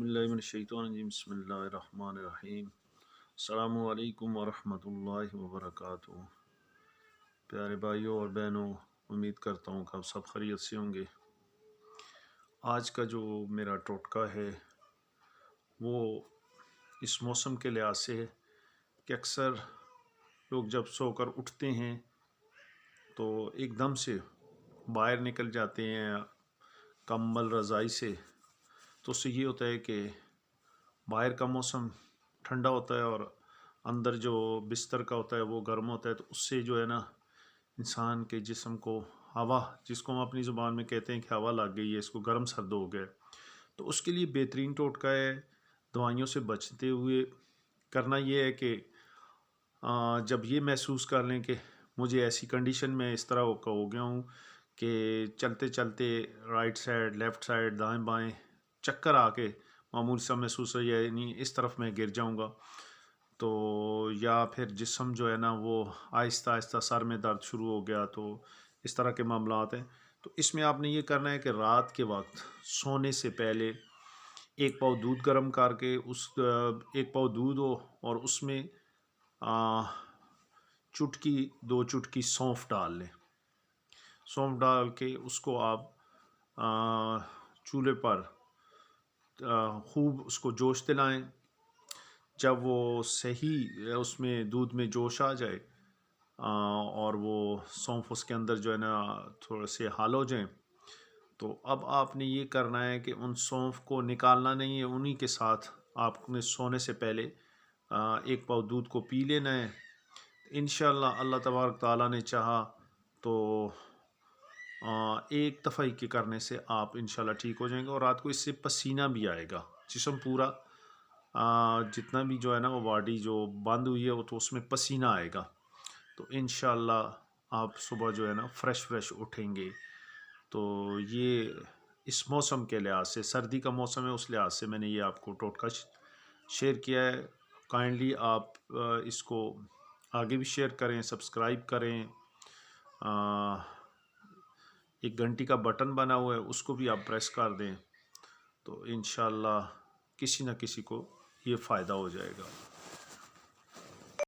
औज़ुबिल्लाहिमिनश्शैतानिर्रजीम बिस्मिल्लाहिर्रहमानिर्रहीम अस्सलामु अलैकुम वरहमतुल्लाहि वबरकातुहू। प्यारे भाइयों और बहनों, उम्मीद करता हूँ कि आप सब खैरियत से होंगे। आज का जो मेरा टोटका है वो इस मौसम के लिहाज से है कि अक्सर लोग जब सोकर उठते हैं तो एकदम से बाहर निकल जाते हैं कंबल रज़ाई से, तो उससे ये होता है कि बाहर का मौसम ठंडा होता है और अंदर जो बिस्तर का होता है वो गर्म होता है, तो उससे जो है ना इंसान के जिस्म को हवा, जिसको हम अपनी ज़ुबान में कहते हैं कि हवा लग गई है, इसको गर्म सर्द हो गया, तो उसके लिए बेहतरीन टोटका है दवाइयों से बचते हुए करना ये है कि जब ये महसूस कर लें कि मुझे ऐसी कंडीशन में इस तरह हो गया हूँ कि चलते चलते राइट साइड लेफ़्ट साइड दाएं बाएं चक्कर आके मामूली सा महसूस हो, यानी इस तरफ मैं गिर जाऊंगा, तो या फिर जिस्म जो है ना वो आहिस्ता आहिस्ता सर में दर्द शुरू हो गया, तो इस तरह के मामलात हैं। तो इसमें आपने ये करना है कि रात के वक्त सोने से पहले एक पाव दूध गर्म करके एक पाव दूध हो और उसमें दो चुटकी सौंफ डाल लें। सौंफ डाल के उसको आप चूल्हे पर खूब उसको जोश दिलाएं। जब वो सही उसमें दूध में जोश आ जाए और वो सौंफ उसके अंदर जो है ना थोड़े से हाल हो जाए, तो अब आपने ये करना है कि उन सौंफ को निकालना नहीं है, उन्हीं के साथ आपने सोने से पहले एक पाव दूध को पी लेना है। इंशाअल्लाह अल्लाह तबारक ताला ने चाहा तो एक दफ़ा ही के करने से आप इंशाल्लाह ठीक हो जाएंगे और रात को इससे पसीना भी आएगा, जिस्म पूरा जितना भी जो है ना वो बॉडी जो बंद हुई है वो तो उसमें पसीना आएगा, तो इंशाल्लाह आप सुबह जो है ना फ्रेश उठेंगे। तो ये इस मौसम के लिहाज से, सर्दी का मौसम है उस लिहाज से मैंने ये आपको टोटका शेयर किया है। काइंडली आप इसको आगे भी शेयर करें, सब्सक्राइब करें। एक घंटी का बटन बना हुआ है उसको भी आप प्रेस कर दें, तो इंशाल्लाह किसी न किसी को ये फ़ायदा हो जाएगा।